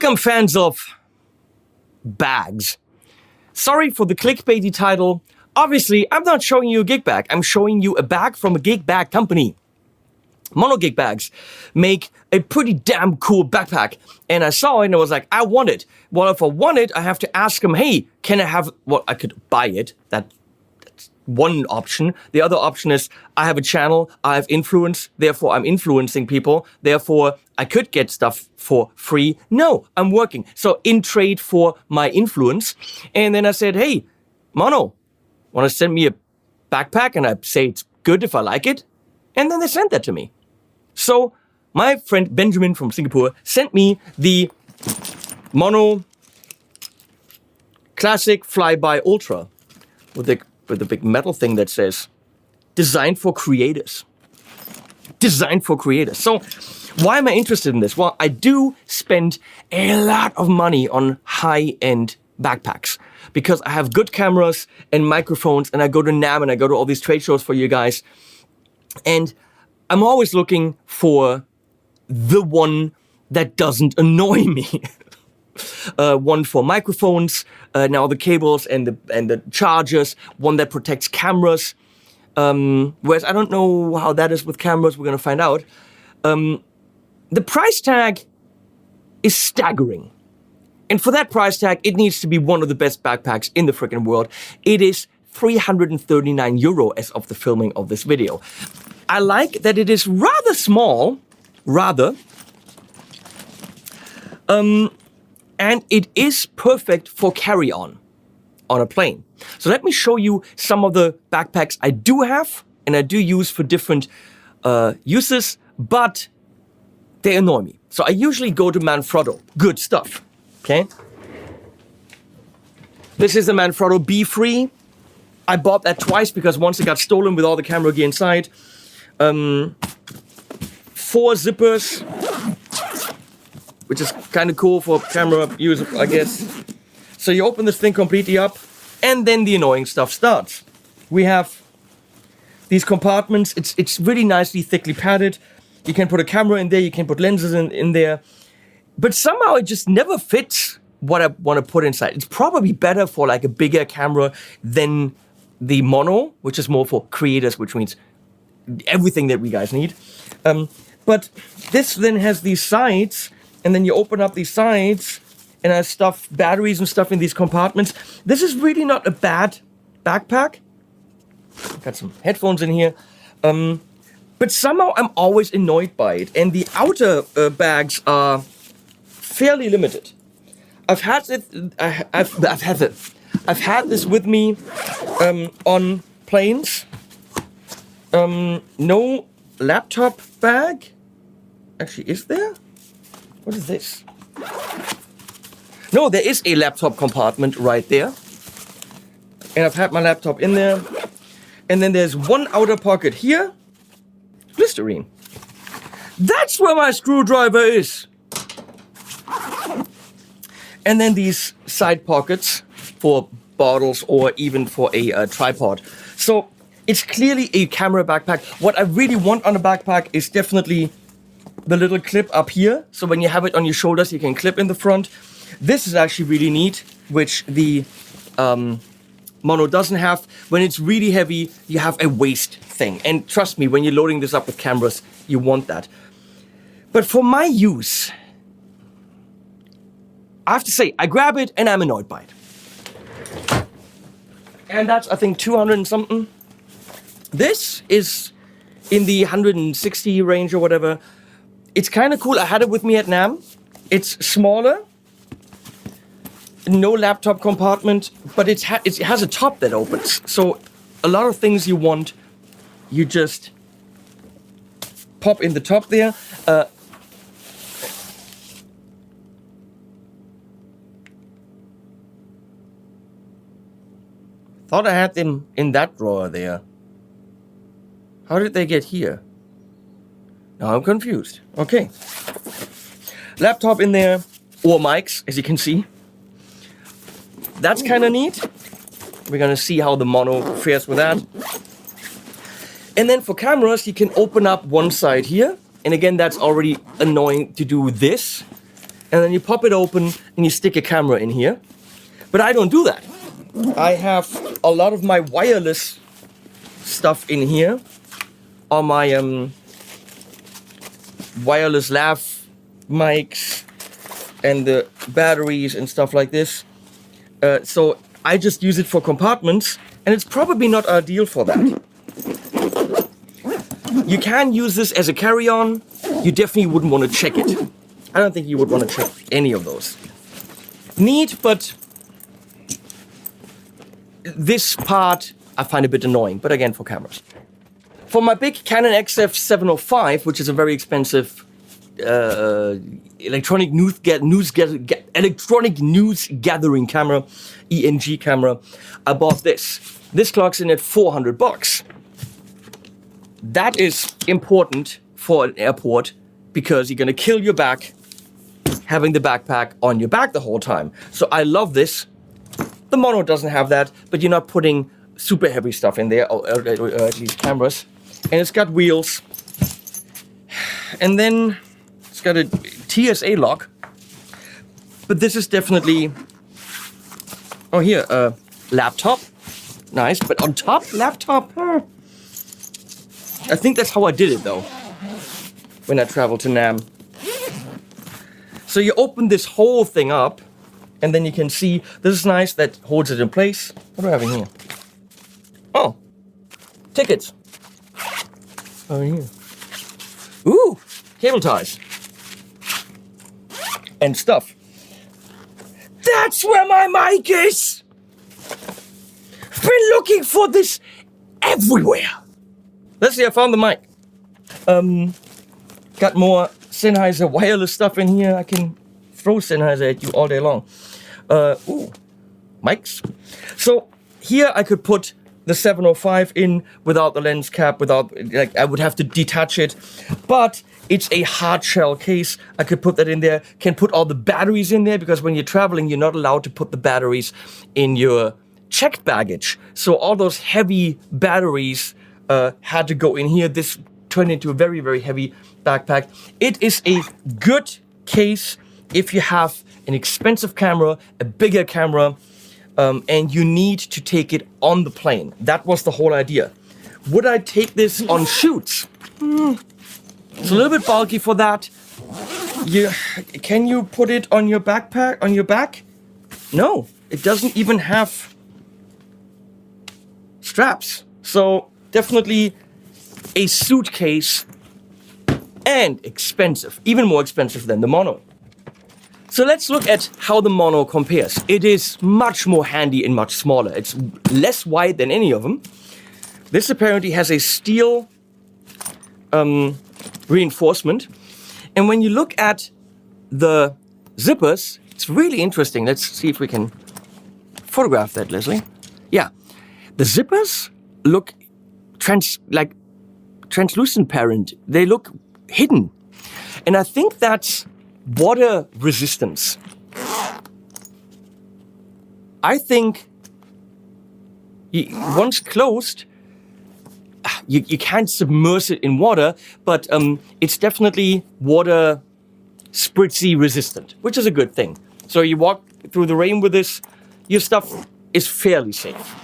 Welcome, fans of bags. Sorry for the clickbaity title. Obviously, I'm not showing you a gig bag. I'm showing you a bag from a gig bag company. Mono Gig Bags make a pretty damn cool backpack. And I saw it and I was like, I want it. Well, if I want it, I have to ask them, hey, can I have, well, I could buy it. That's one option. The other option is I have a channel, I have influence, therefore I'm influencing people. Therefore, I could get stuff for free. No, I'm working. So in trade for my influence. And then I said, hey, Mono, want to send me a backpack? And I say it's good if I like it. And then they sent that to me. So my friend Benjamin from Singapore sent me the Mono Classic FlyBy Ultra with the big metal thing that says designed for creators. Designed for creators. So why am I interested in this? Well, I do spend a lot of money on high-end backpacks because I have good cameras and microphones, and I go to NAMM and I go to all these trade shows for you guys. And I'm always looking for the one that doesn't annoy me. One for microphones, now the cables and the chargers, one that protects cameras. Whereas I don't know how that is with cameras, we're gonna find out. The price tag is staggering. And for that price tag, it needs to be one of the best backpacks in the freaking world. It is 339 euro as of the filming of this video. I like that it is rather small, and it is perfect for carry-on a plane. So let me show you some of the backpacks I do have and I do use for different uses, but they annoy me. So I usually go to Manfrotto. Good stuff, okay? This is the Manfrotto B3. I bought that twice because once it got stolen with all the camera gear inside. 4 zippers, which is kind of cool for camera use, I guess. So you open this thing completely up, and then the annoying stuff starts. We have these compartments. It's really nicely thickly padded. You can put a camera in there, you can put lenses in there, but somehow it just never fits what I want to put inside. It's probably better for like a bigger camera than the Mono, which is more for creators, which means everything that we guys need. But this then has these sides, and then you open up these sides, and I stuff batteries and stuff in these compartments. This is really not a bad backpack. Got some headphones in here. But somehow I'm always annoyed by it, and the outer bags are fairly limited. I've had this with me on planes. No laptop bag. Actually, is there? What is this? No, there is a laptop compartment right there. And I've had my laptop in there. And then there's one outer pocket here. Listerine. That's where my screwdriver is. And then these side pockets for bottles or even for a tripod. So it's clearly a camera backpack. What I really want on a backpack is definitely the little clip up here. So when you have it on your shoulders, you can clip in the front. This is actually really neat, which the Mono doesn't have. When it's really heavy, you have a waist thing. And trust me, when you're loading this up with cameras, you want that. But for my use, I have to say, I grab it and I'm annoyed by it. And that's, I think, 200 and something. This is in the 160 range or whatever. It's kind of cool. I had it with me at NAMM. It's smaller. No laptop compartment, but it has a top that opens. So a lot of things you want, you just pop in the top there. Thought I had them in that drawer there. How did they get here? Now I'm confused. Okay. Laptop in there, or mics, as you can see. That's kind of neat. We're gonna see how the Mono fares with that. And then for cameras, you can open up one side here. And again, that's already annoying to do this. and then you pop it open and you stick a camera in here. But I don't do that. I have a lot of my wireless stuff in here, all my wireless lav mics and the batteries and stuff like this. So I just use it for compartments, and it's probably not ideal for that. You can use this as a carry-on. You definitely wouldn't want to check it. I don't think you would want to check any of those. Neat, but this part I find a bit annoying, but again, for cameras. For my big Canon XF705, which is a very expensive electronic news gathering camera, ENG camera, I bought this. This clocks in at $400. That is important for an airport because you're gonna kill your back having the backpack on your back the whole time. So I love this. The mono doesn't have that, but you're not putting super heavy stuff in there, or at least cameras. And it's got wheels. And then it's got a TSA lock. But this is definitely, oh here, laptop. Nice, but on top, laptop. I think that's how I did it though, when I traveled to Nam. So you open this whole thing up, and then you can see, this is nice, that holds it in place. What do I have in here? Oh, tickets. Oh, here. Ooh, cable ties. And stuff. That's where my mic is! I've been looking for this everywhere. Let's see, I found the mic. Got more Sennheiser wireless stuff in here. I can throw Sennheiser at you all day long. Ooh, mics. So here I could put the 705 in without the lens cap, without, like, I would have to detach it. But it's a hard shell case. I could put that in there. Can put all the batteries in there because when you're traveling, you're not allowed to put the batteries in your checked baggage. So all those heavy batteries had to go in here. This turned into a very, very heavy backpack. It is a good case if you have an expensive camera, a bigger camera, and you need to take it on the plane. That was the whole idea. Would I take this on shoots? It's a little bit bulky for that. Can you put it on your backpack, on your back? No, it doesn't even have straps. So definitely a suitcase and expensive, even more expensive than the mono. So let's look at how the mono compares. It is much more handy and much smaller. It's less wide than any of them. This apparently has a steel reinforcement. And when you look at the zippers, it's really interesting. Let's see if we can photograph that, Leslie. Yeah, the zippers look translucent. They look hidden. And I think that's water resistance. I think once closed, you can't submerge it in water, but it's definitely water spritzy resistant, which is a good thing. So you walk through the rain with this, your stuff is fairly safe.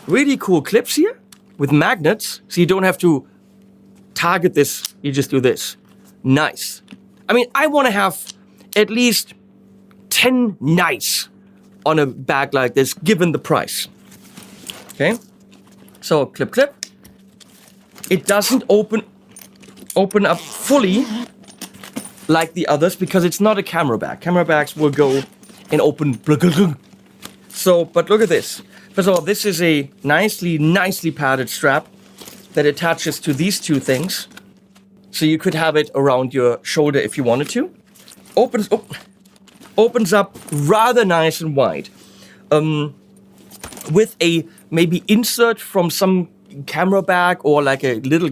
Really cool clips here with magnets, so you don't have to target this, you just do this. Nice. I mean, I want to have at least 10 nice on a bag like this, given the price. Okay, so clip. It doesn't open up fully like the others because it's not a camera bag. Camera bags will go and open. So, but look at this. First of all, this is a nicely padded strap that attaches to these two things. So you could have it around your shoulder if you wanted to. Opens up rather nice and wide. With a maybe insert from some camera bag or like a little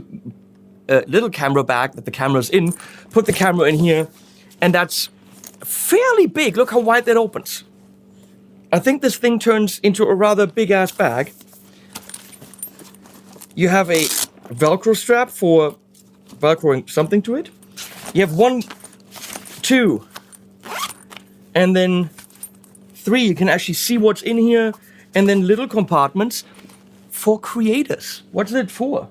camera bag that the camera's in. Put the camera in here, and that's fairly big. Look how wide that opens. I think this thing turns into a rather big ass bag. You have a Velcro strap for Velcroing something to it. You have 2, and then 3. You can actually see what's in here, and then little compartments for creators. What's it for?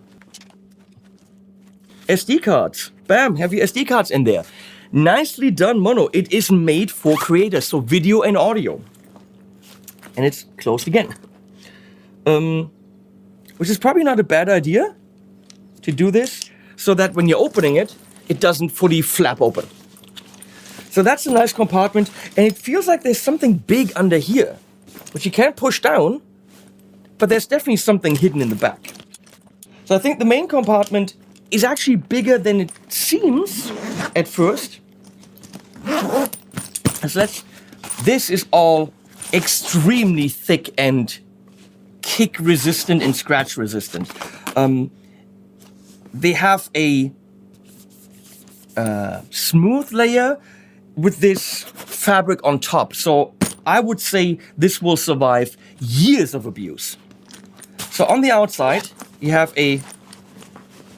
SD cards. Bam, have your SD cards in there. Nicely done, Mono. It is made for creators, so video and audio. And it's closed again. Which is probably not a bad idea to do this, so that when you're opening it, it doesn't fully flap open. So that's a nice compartment, and it feels like there's something big under here, which you can't push down, but there's definitely something hidden in the back. So I think the main compartment is actually bigger than it seems at first. So this is all extremely thick and kick resistant and scratch resistant. They have a smooth layer with this fabric on top. So I would say this will survive years of abuse. So on the outside, you have a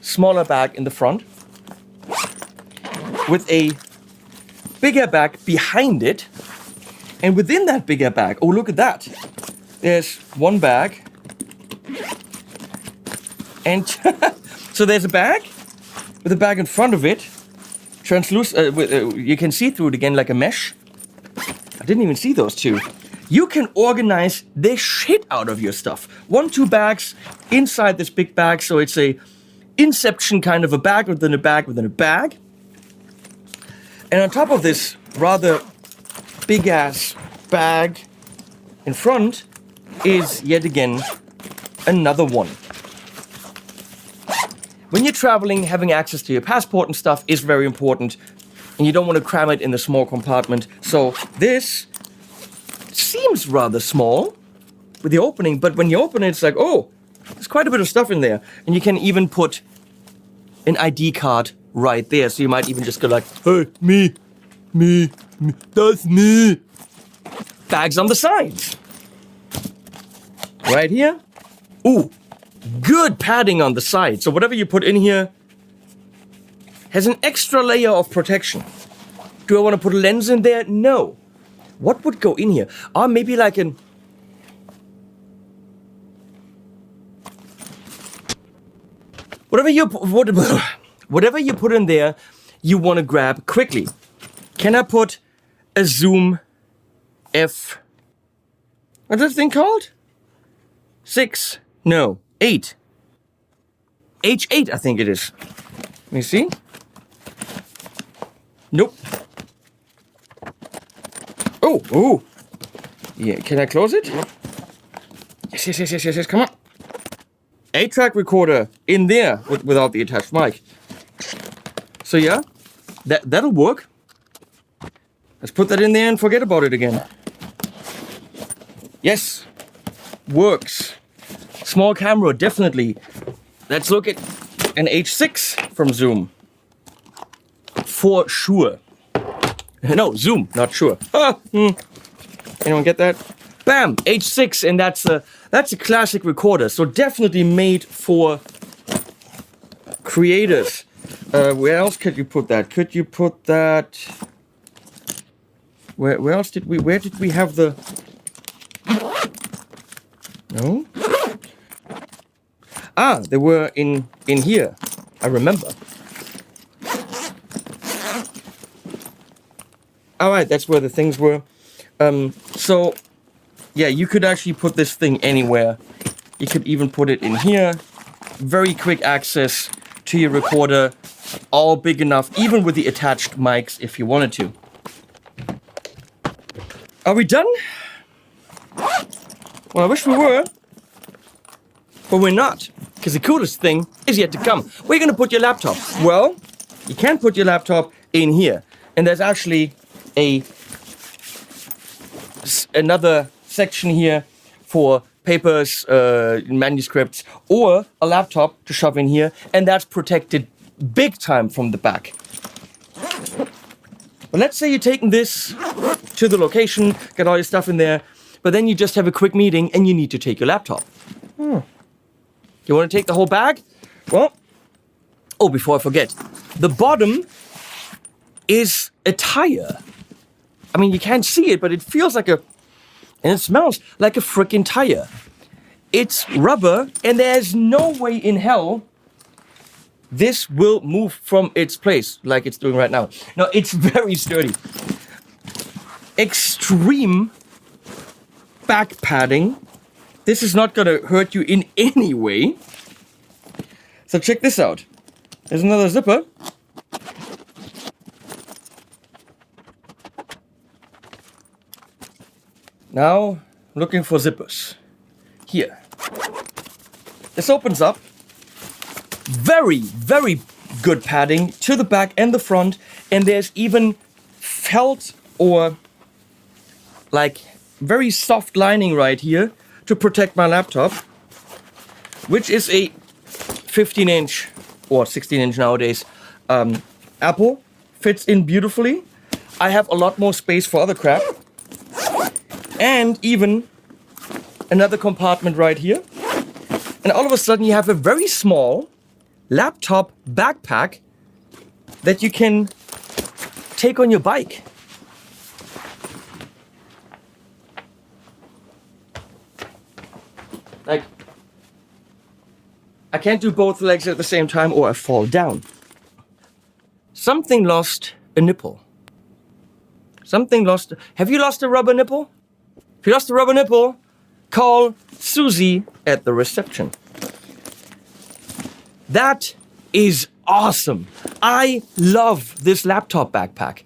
smaller bag in the front with a bigger bag behind it. And within that bigger bag, oh, look at that. There's one bag. And so there's a bag with a bag in front of it. Translucent, you can see through it again like a mesh. I didn't even see those two. You can organize the shit out of your stuff. 1, 2 bags inside this big bag, so it's a Inception kind of a bag within a bag within a bag. And on top of this rather big ass bag in front is yet again another one. When you're traveling, having access to your passport and stuff is very important, and you don't want to cram it in the small compartment. So this seems rather small with the opening, but when you open it, it's like, oh, there's quite a bit of stuff in there. And you can even put an ID card right there. So you might even just go like, hey, me, that's me. Bags on the sides. Right here. Ooh. Good padding on the side. So whatever you put in here has an extra layer of protection. Do I want to put a lens in there? No. What would go in here? Or maybe like an... Whatever you put in there, you want to grab quickly. Can I put a Zoom F... What's this thing called? 6? No. 8. H8, I think it is. Let me see. Nope. Oh. Yeah, can I close it? Yes, come on. 8-track recorder in there without the attached mic. So yeah, that'll work. Let's put that in there and forget about it again. Yes, works. Small camera, definitely. Let's look at an H6 from Zoom. For sure. No, Zoom, not sure. Anyone get that? Bam, H6, and that's a classic recorder. So definitely made for creators. Where else could you put that? Could you put that? Where else did we? Where did we have the? No. Ah, they were in here. I remember. All right, that's where the things were. So, yeah, you could actually put this thing anywhere. You could even put it in here. Very quick access to your recorder. All big enough, even with the attached mics if you wanted to. Are we done? Well, I wish we were. But we're not. Because the coolest thing is yet to come. Where are you going to put your laptop? Well, you can put your laptop in here. And there's actually another section here for papers, manuscripts, or a laptop to shove in here. And that's protected big time from the back. But let's say you're taking this to the location, get all your stuff in there, but then you just have a quick meeting and you need to take your laptop. You want to take the whole bag? Well, oh, before I forget, the bottom is a tire. I mean, you can't see it, but it feels like and it smells like a freaking tire. It's rubber, and there's no way in hell this will move from its place like it's doing right now. No, it's very sturdy. Extreme back padding. This is not gonna hurt you in any way. So check this out. There's another zipper. Now, looking for zippers. Here. This opens up. Very, very good padding to the back and the front. And there's even felt or like very soft lining right here to protect my laptop, which is a 15-inch or 16-inch nowadays Apple. Fits in beautifully. I have a lot more space for other crap. And even another compartment right here. And all of a sudden you have a very small laptop backpack that you can take on your bike. Like, I can't do both legs at the same time or I fall down. Something lost a nipple. Something lost. Have you lost a rubber nipple? If you lost a rubber nipple, call Susie at the reception. That is awesome. I love this laptop backpack.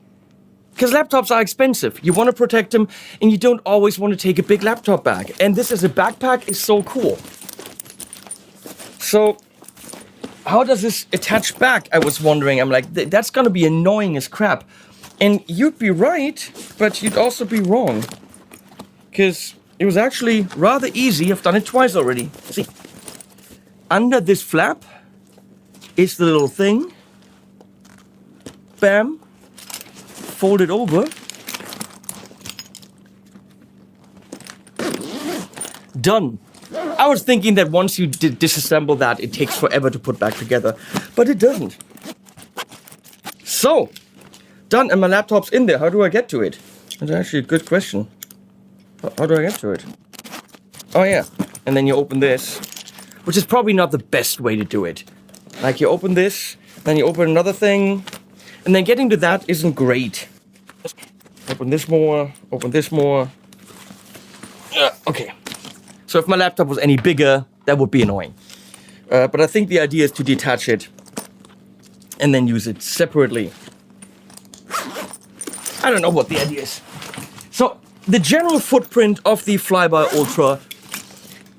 Because laptops are expensive. You want to protect them and you don't always want to take a big laptop bag. And this as a backpack is so cool. So, how does this attach back? I was wondering. I'm like, that's going to be annoying as crap. And you'd be right, but you'd also be wrong. Because it was actually rather easy. I've done it twice already. See, under this flap is the little thing. Bam. Fold it over. Done. I was thinking that once you disassemble that, it takes forever to put back together. But it doesn't. So, done, and my laptop's in there. How do I get to it? That's actually a good question. How do I get to it? Oh yeah, and then you open this, which is probably not the best way to do it. Like you open this, then you open another thing, and then getting to that isn't great. Open this more, open this more. Okay. So if my laptop was any bigger, that would be annoying. But I think the idea is to detach it and then use it separately. I don't know what the idea is. So the general footprint of the FlyBy Ultra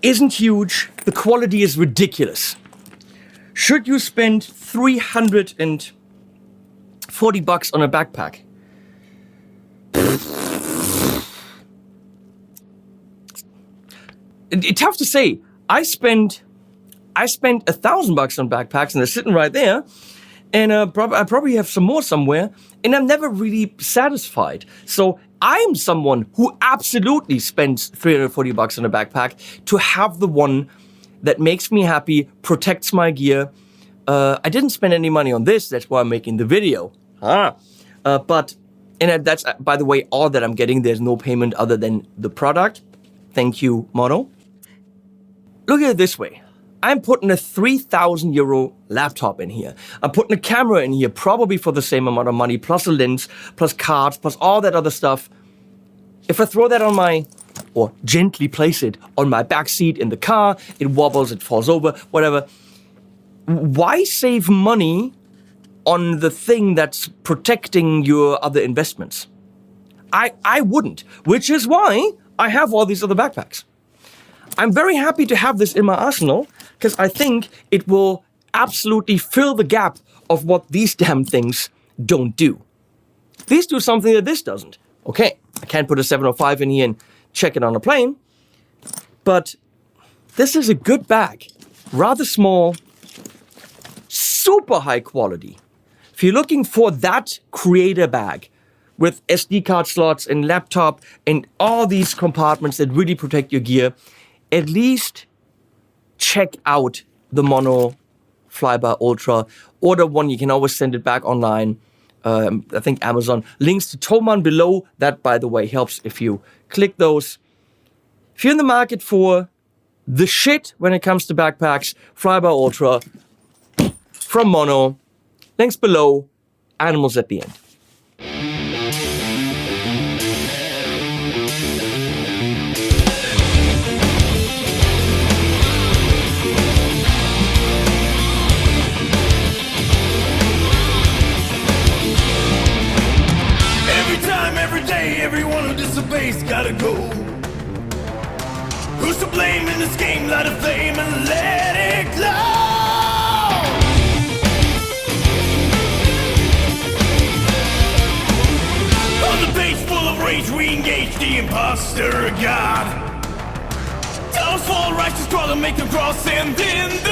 isn't huge. The quality is ridiculous. Should you spend $340 on a backpack? It's tough to say. I spent $1,000 on backpacks, and they're sitting right there. And I probably have some more somewhere, and I'm never really satisfied. So I'm someone who absolutely spends $340 on a backpack to have the one that makes me happy, protects my gear. I didn't spend any money on this. That's why I'm making the video. But that's, by the way, all that I'm getting. There's no payment other than the product. Thank you, model. Look at it this way. I'm putting a €3,000 laptop in here. I'm putting a camera in here, probably for the same amount of money, plus a lens, plus cards, plus all that other stuff. If I throw that on or gently place it on my back seat in the car, it wobbles, it falls over, whatever. Why save money on the thing that's protecting your other investments? I wouldn't, which is why I have all these other backpacks. I'm very happy to have this in my arsenal because I think it will absolutely fill the gap of what these damn things don't do. These do something that this doesn't. Okay, I can't put a 705 in here and check it on a plane, but this is a good bag. Rather small, super high quality. If you're looking for that creator bag with SD card slots and laptop and all these compartments that really protect your gear, at least check out the Mono FlyBy Ultra. Order one, you can always send it back online. I think Amazon. Links to Thomann below. That, by the way, helps if you click those. If you're in the market for the shit when it comes to backpacks, FlyBy Ultra from Mono. Links below. Animals at the end. Every day, everyone who disobeys gotta go. Who's to blame in this game? Light a flame and let it glow. On the page full of rage, we engage the imposter god. Towers fall, righteous crawl and make them cross, and in the